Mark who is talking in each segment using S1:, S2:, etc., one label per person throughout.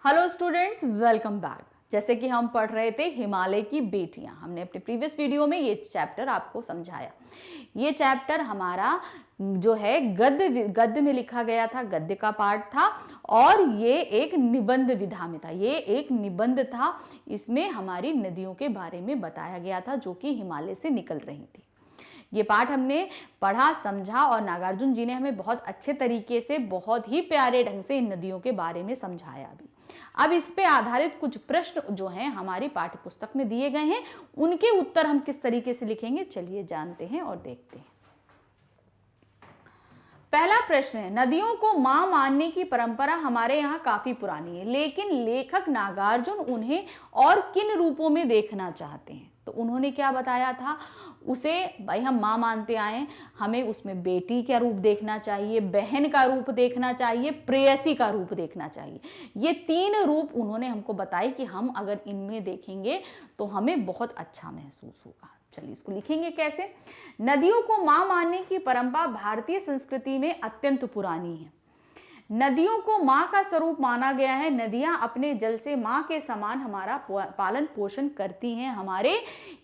S1: Hello students, welcome back. जैसे कि हम पढ़ रहे थे हिमालय की बेटियां, हमने अपने प्रीवियस वीडियो में ये चैप्टर आपको समझाया। ये चैप्टर हमारा जो है गद्य में लिखा गया था, गद्य का पार्ट था और ये एक निबंध विधा में था। ये एक निबंध था, इसमें हमारी नदियों के बारे में बताया गया था जो कि हिमालय से निकल रही थी। ये पाठ हमने पढ़ा, समझा और नागार्जुन जी ने हमें बहुत अच्छे तरीके से, बहुत ही प्यारे ढंग से इन नदियों के बारे में समझाया भी। अब इस पे आधारित कुछ प्रश्न जो हैं हमारी पाठ्य पुस्तक में दिए गए हैं, उनके उत्तर हम किस तरीके से लिखेंगे, चलिए जानते हैं और देखते हैं। पहला प्रश्न है, नदियों को मां मानने की परंपरा हमारे यहाँ काफी पुरानी है, लेकिन लेखक नागार्जुन उन्हें और किन रूपों में देखना चाहते हैं। तो उन्होंने क्या बताया था, उसे भाई हम मां मानते आए, हमें उसमें बेटी का रूप देखना चाहिए, बहन का रूप देखना चाहिए, प्रेयसी का रूप देखना चाहिए। ये तीन रूप उन्होंने हमको बताए कि हम अगर इनमें देखेंगे तो हमें बहुत अच्छा महसूस होगा। चलिए इसको लिखेंगे कैसे। नदियों को मां मानने की परंपरा भारतीय संस्कृति में अत्यंत पुरानी है। नदियों को मां का स्वरूप माना गया है। नदियां अपने जल से मां के समान हमारा पालन पोषण करती हैं, हमारे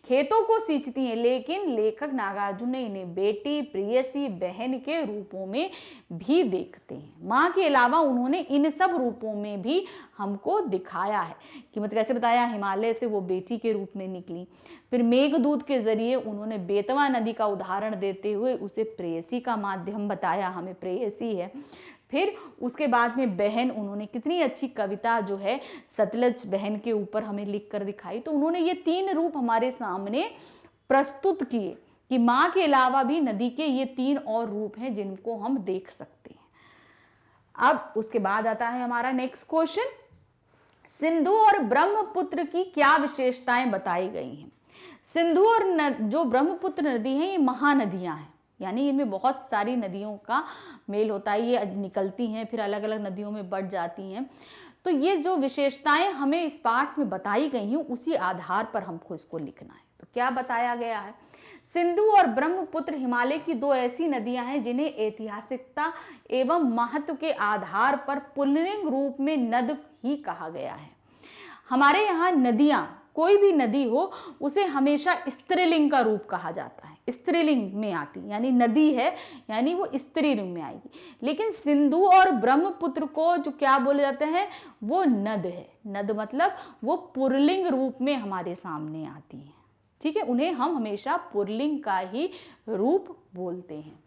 S1: खेतों को सींचती हैं, लेकिन लेखक नागार्जुन ने इन्हें बेटी, प्रेयसी, बहन के रूपों में भी देखते हैं। मां के अलावा उन्होंने इन सब रूपों में भी हमको दिखाया है कि मतलब कैसे बताया, हिमालय से वो बेटी के रूप में निकली। फिर मेघदूत के जरिए उन्होंने बेतवा नदी का उदाहरण देते हुए उसे प्रेयसी का माध्यम बताया, हमें प्रेयसी है। फिर उसके बाद में बहन, उन्होंने कितनी अच्छी कविता जो है सतलज बहन के ऊपर हमें लिख कर दिखाई। तो उन्होंने ये तीन रूप हमारे सामने प्रस्तुत किए कि मां के अलावा भी नदी के ये तीन और रूप हैं जिनको हम देख सकते हैं। अब उसके बाद आता है हमारा नेक्स्ट क्वेश्चन, सिंधु और ब्रह्मपुत्र की क्या विशेषताएं बताई गई हैं। सिंधु और जो ब्रह्मपुत्र नदी है ये महानदियां हैं, यानी इनमें बहुत सारी नदियों का मेल होता है, ये निकलती हैं फिर अलग अलग नदियों में बढ़ जाती हैं। तो ये जो विशेषताएं हमें इस पाठ में बताई गई हैं उसी आधार पर हमको इसको लिखना है। तो क्या बताया गया है, सिंधु और ब्रह्मपुत्र हिमालय की दो ऐसी नदियां हैं जिन्हें ऐतिहासिकता एवं महत्व के आधार पर पुल्लिंग रूप में नद ही कहा गया है। हमारे यहाँ नदियां, कोई भी नदी हो उसे हमेशा स्त्रीलिंग का रूप कहा जाता है, स्त्रीलिंग में आती, यानी नदी है यानी वो स्त्रीलिंग में आएगी। लेकिन सिंधु और ब्रह्मपुत्र को जो क्या बोले जाते हैं, वो नद है। नद मतलब वो पुल्लिंग रूप में हमारे सामने आती है, ठीक है। उन्हें हम हमेशा पुल्लिंग का ही रूप बोलते हैं।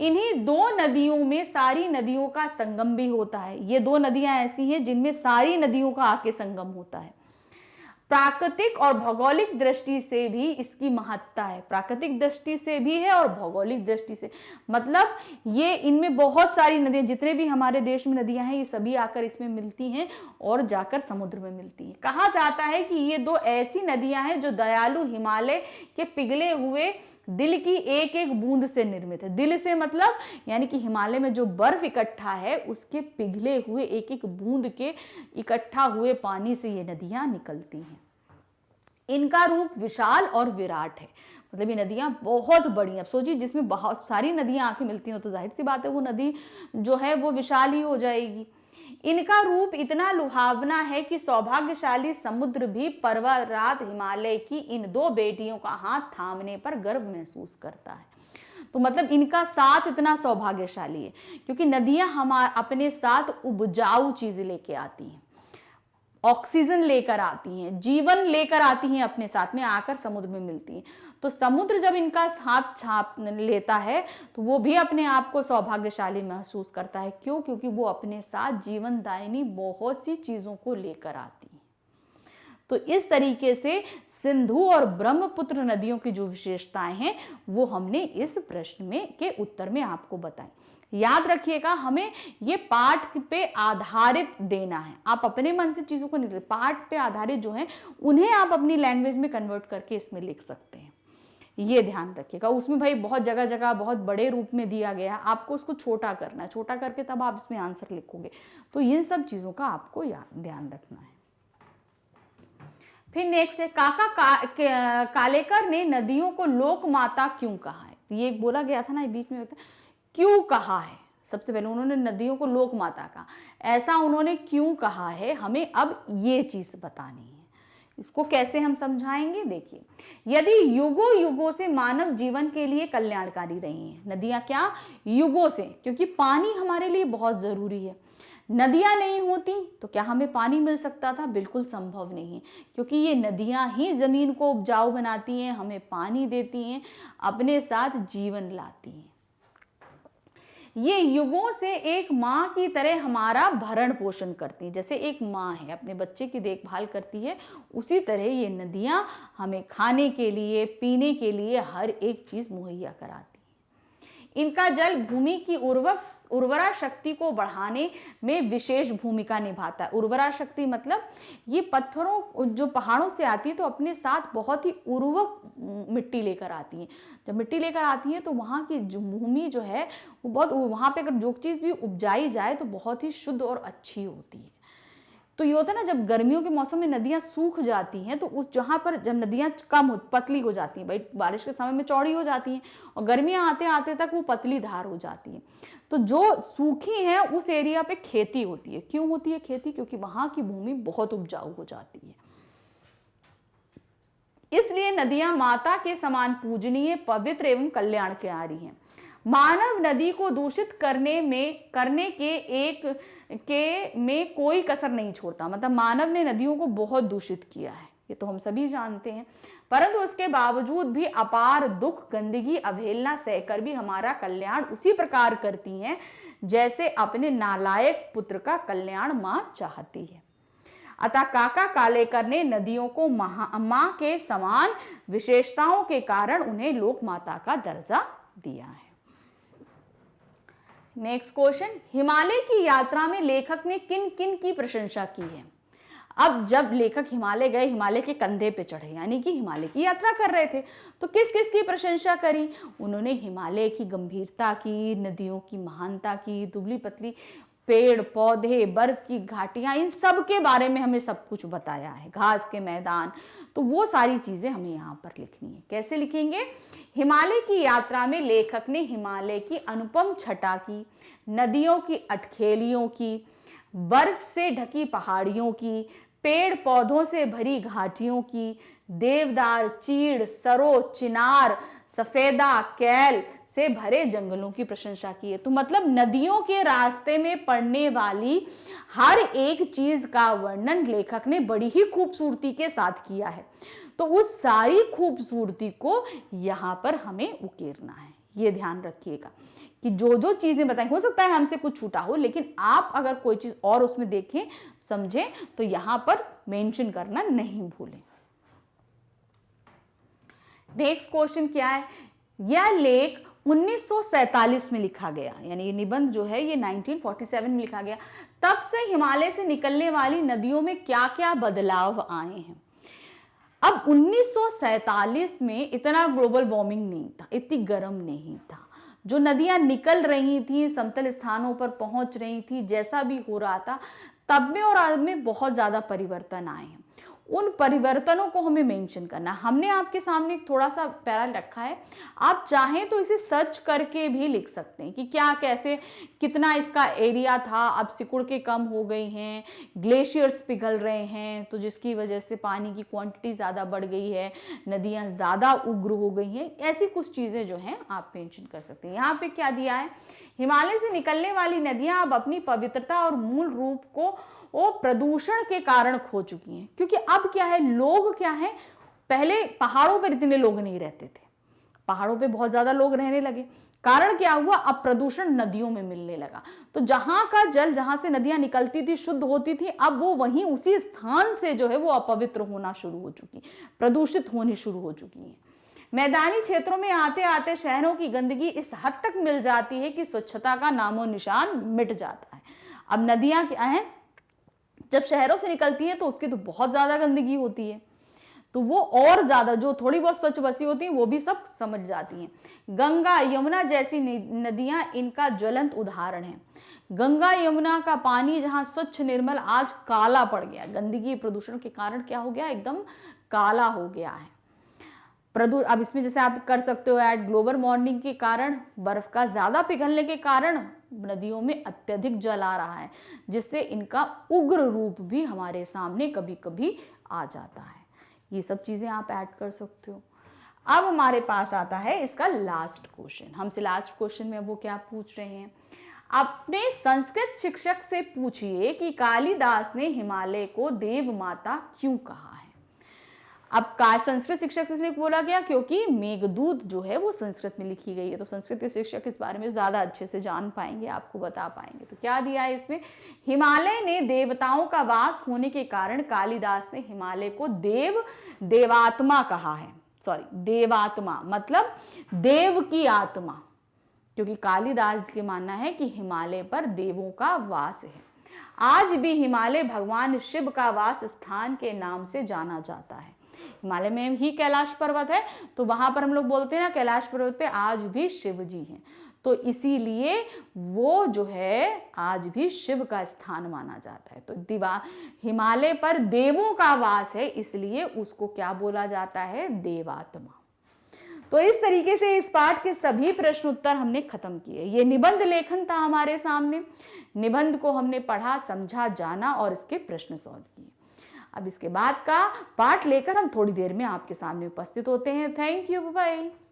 S1: इन्हीं दो नदियों में सारी नदियों का संगम भी होता है। ये दो नदियां ऐसी हैं जिनमें सारी नदियों का आके संगम होता है। प्राकृतिक और भौगोलिक दृष्टि से भी इसकी महत्ता है, प्राकृतिक दृष्टि से भी है और भौगोलिक दृष्टि से, मतलब ये इनमें बहुत सारी नदियां, जितने भी हमारे देश में नदियां हैं ये सभी आकर इसमें मिलती हैं और जाकर समुद्र में मिलती हैं। कहा जाता है कि ये दो ऐसी नदियां हैं जो दयालु हिमालय के पिघले हुए दिल की एक एक बूंद से निर्मित है। दिल से मतलब यानी कि हिमालय में जो बर्फ इकट्ठा है उसके पिघले हुए एक एक बूंद के इकट्ठा हुए पानी से ये नदियां निकलती हैं। इनका रूप विशाल और विराट है, मतलब ये नदियां बहुत बड़ी हैं। अब सोचिए जिसमें बहुत सारी नदियां आके मिलती हैं तो जाहिर सी बात है वो नदी जो है वो विशाल ही हो जाएगी। इनका रूप इतना लुभावना है कि सौभाग्यशाली समुद्र भी परवरात हिमालय की इन दो बेटियों का हाथ थामने पर गर्व महसूस करता है। तो मतलब इनका साथ इतना सौभाग्यशाली है क्योंकि नदियां हम अपने साथ उपजाऊ चीजें लेके आती हैं, ऑक्सीजन लेकर आती हैं, जीवन लेकर आती हैं, अपने साथ में आकर समुद्र में मिलती हैं। तो समुद्र जब इनका साथ छाप लेता है तो वो भी अपने आप को सौभाग्यशाली महसूस करता है। क्यों? क्योंकि वो अपने साथ जीवनदायिनी बहुत सी चीजों को लेकर आती है। तो इस तरीके से सिंधु और ब्रह्मपुत्र नदियों की जो विशेषताएं हैं वो हमने इस प्रश्न में के उत्तर में आपको बताई। याद रखिएगा, हमें ये पाठ पे आधारित देना है, आप अपने मन से चीजों को नहीं, पाठ पे आधारित जो है उन्हें आप अपनी लैंग्वेज में कन्वर्ट करके इसमें लिख सकते हैं, ये ध्यान रखिएगा। उसमें भाई बहुत जगह जगह बहुत बड़े रूप में दिया गया, आपको उसको छोटा करना है, छोटा करके तब आप इसमें आंसर लिखोगे। तो इन सब चीजों का आपको ध्यान रखना है। फिर नेक्स्ट है, कालेकर ने नदियों को लोक माता क्यों कहा है। ये बोला गया था ना बीच में, क्यों कहा है, सबसे पहले उन्होंने नदियों को लोक माता कहा। ऐसा उन्होंने क्यों कहा है, हमें अब ये चीज बतानी है। इसको कैसे हम समझाएंगे, देखिए, यदि युगों युगों से मानव जीवन के लिए कल्याणकारी रही हैं नदियां, क्या युगों से, क्योंकि पानी हमारे लिए बहुत जरूरी है। नदियां नहीं होती तो क्या हमें पानी मिल सकता था? बिल्कुल संभव नहीं है, क्योंकि ये नदियां ही जमीन को उपजाऊ बनाती हैं, हमें पानी देती हैं, अपने साथ जीवन लाती हैं। ये युगों से एक माँ की तरह हमारा भरण पोषण करती हैं। जैसे एक माँ है अपने बच्चे की देखभाल करती है, उसी तरह ये नदियाँ हमें खाने के लिए, पीने के लिए हर एक चीज़ मुहैया कराती हैं। इनका जल भूमि की उर्वरा शक्ति को बढ़ाने में विशेष भूमिका निभाता है। उर्वरा शक्ति मतलब ये पत्थरों जो पहाड़ों से आती है तो अपने साथ बहुत ही उर्वरक मिट्टी लेकर आती हैं। जब मिट्टी लेकर आती हैं तो वहाँ की जो भूमि जो है वो बहुत, वहाँ पे अगर जो चीज़ भी उपजाई जाए तो बहुत ही शुद्ध और अच्छी होती है। तो ये होता है ना, जब गर्मियों के मौसम में नदियाँ सूख जाती हैं तो उस जहाँ पर जब नदियाँ पतली हो जाती हैं, भाई बारिश के समय में चौड़ी हो जाती हैं और गर्मियाँ आते आते तक वो पतली धार हो जाती हैं, तो जो सूखी है उस एरिया पे खेती होती है। क्यों होती है खेती? क्योंकि वहाँ की भूमि बहुत उपजाऊ हो जाती है। इसलिए नदियां माता के समान पूजनीय, पवित्र एवं कल्याणकारी हैं। मानव नदी को दूषित करने में कोई कसर नहीं छोड़ता। मतलब मानव ने नदियों को बहुत दूषित किया है, ये तो हम सभी जानते हैं, परंतु उसके बावजूद भी अपार दुख, गंदगी, अवहेलना सहकर भी हमारा कल्याण उसी प्रकार करती हैं जैसे अपने नालायक पुत्र का कल्याण मां चाहती है। अतः काका कालेकर ने नदियों को मां के समान विशेषताओं के कारण उन्हें लोक माता का दर्जा दिया है। नेक्स्ट क्वेश्चन, हिमालय की यात्रा में लेखक ने किन किन की प्रशंसा की है? अब जब लेखक हिमालय गए, हिमालय के कंधे पे चढ़े, यानी कि हिमालय की यात्रा कर रहे थे, तो किस किस की प्रशंसा करी? उन्होंने हिमालय की गंभीरता की, नदियों की महानता की, दुबली पतली पेड़ पौधे, बर्फ की घाटियां, इन सब के बारे में हमें सब कुछ बताया है, घास के मैदान, तो वो सारी चीजें हमें यहाँ पर लिखनी है। कैसे लिखेंगे? हिमालय की यात्रा में लेखक ने हिमालय की अनुपम छटा की, नदियों की अटखेलियों की, बर्फ से ढकी पहाड़ियों की, पेड़ पौधों से भरी घाटियों की, देवदार, चीड़, सरो, चिनार, सफेदा, कैल से भरे जंगलों की प्रशंसा की है। तो मतलब नदियों के रास्ते में पड़ने वाली हर एक चीज का वर्णन लेखक ने बड़ी ही खूबसूरती के साथ किया है। तो उस सारी खूबसूरती को यहाँ पर हमें उकेरना है। ये ध्यान रखिएगा कि जो जो चीजें बताई, हो सकता है हमसे कुछ छूटा हो, लेकिन आप अगर कोई चीज और उसमें देखें, समझें, तो यहां पर मेंशन करना नहीं भूलें। नेक्स्ट क्वेश्चन क्या है? यह लेख 1947 में लिखा गया, यानी ये निबंध जो है ये 1947 में लिखा गया। तब से हिमालय से निकलने वाली नदियों में क्या क्या बदलाव आए हैं? अब 1947 में इतना ग्लोबल वार्मिंग नहीं था, इतनी गर्म नहीं था, जो नदियां निकल रही थी, समतल स्थानों पर पहुंच रही थी, जैसा भी हो रहा था, तब में और आज में बहुत ज्यादा परिवर्तन आए हैं। उन परिवर्तनों को हमें मेंशन करना। हमने आपके सामने थोड़ा सा पैरा रखा है, आप चाहें तो इसे सर्च करके भी लिख सकते हैं कि क्या, कैसे, कितना इसका एरिया था, अब सिकुड़ के कम हो गई हैं, ग्लेशियर्स पिघल रहे हैं तो जिसकी वजह से पानी की क्वांटिटी ज़्यादा बढ़ गई है, नदियाँ ज़्यादा उग्र हो गई हैं, ऐसी कुछ चीज़ें जो हैं आप मेंशन कर सकते हैं। यहाँ पे क्या दिया है? हिमालय से निकलने वाली नदियाँ अब अपनी पवित्रता और मूल रूप को वो प्रदूषण के कारण खो चुकी हैं। क्योंकि अब क्या है, लोग क्या है, पहले पहाड़ों पर इतने लोग नहीं रहते थे, पहाड़ों पे बहुत ज्यादा लोग रहने लगे, कारण क्या हुआ, अब प्रदूषण नदियों में मिलने लगा। तो जहां का जल, जहां से नदियां निकलती थी, शुद्ध होती थी, अब वो वहीं उसी स्थान से जो है वो अपवित्र होना शुरू हो चुकी, प्रदूषित होनी शुरू हो चुकी है। मैदानी क्षेत्रों में आते आते शहरों की गंदगी इस हद तक मिल जाती है कि स्वच्छता का नामो निशान मिट जाता है। अब नदियां क्या है, जब शहरों से निकलती हैं तो उसकी तो बहुत ज्यादा गंदगी होती है, तो वो और ज्यादा, जो थोड़ी बहुत स्वच्छ बसी होती हैं वो भी सब समझ जाती हैं। गंगा यमुना जैसी नदियां इनका ज्वलंत उदाहरण है। गंगा यमुना का पानी जहां स्वच्छ निर्मल, आज काला पड़ गया, गंदगी प्रदूषण के कारण क्या हो गया, एकदम काला हो गया है। अब इसमें जैसे आप कर सकते हो ऐड, ग्लोबल वार्मिंग के कारण, बर्फ का ज्यादा पिघलने के कारण नदियों में अत्यधिक जल आ रहा है, जिससे इनका उग्र रूप भी हमारे सामने कभी कभी आ जाता है। ये सब चीजें आप ऐड कर सकते हो। अब हमारे पास आता है इसका लास्ट क्वेश्चन। हमसे लास्ट क्वेश्चन में वो क्या पूछ रहे हैं, अपने संस्कृत शिक्षक से पूछिए कि कालिदास ने हिमालय को देव माता क्यों कहा है। अब संस्कृत शिक्षक से इसलिए बोला गया क्योंकि मेघदूत जो है वो संस्कृत में लिखी गई है, तो संस्कृत के शिक्षक इस बारे में ज्यादा अच्छे से जान पाएंगे, आपको बता पाएंगे। तो क्या दिया है इसमें, हिमालय ने देवताओं का वास होने के कारण कालिदास ने हिमालय को देवात्मा कहा है। सॉरी, देवात्मा मतलब देव की आत्मा, क्योंकि कालिदास के मानना है कि हिमालय पर देवों का वास है। आज भी हिमालय भगवान शिव का वास स्थान के नाम से जाना जाता है। हिमालय में ही कैलाश पर्वत है, तो वहां पर हम लोग बोलते हैं ना, कैलाश पर्वत पे आज भी शिव जी हैं, तो इसीलिए वो जो है आज भी शिव का स्थान माना जाता है। तो हिमालय पर देवों का वास है, इसलिए उसको क्या बोला जाता है, देवात्मा। तो इस तरीके से इस पाठ के सभी प्रश्न उत्तर हमने खत्म किए। ये निबंध लेखन था हमारे सामने। निबंध को हमने पढ़ा, समझा, जाना और इसके प्रश्न सॉल्व किए। अब इसके बाद का पाठ लेकर हम थोड़ी देर में आपके सामने उपस्थित होते हैं। Thank you, bye.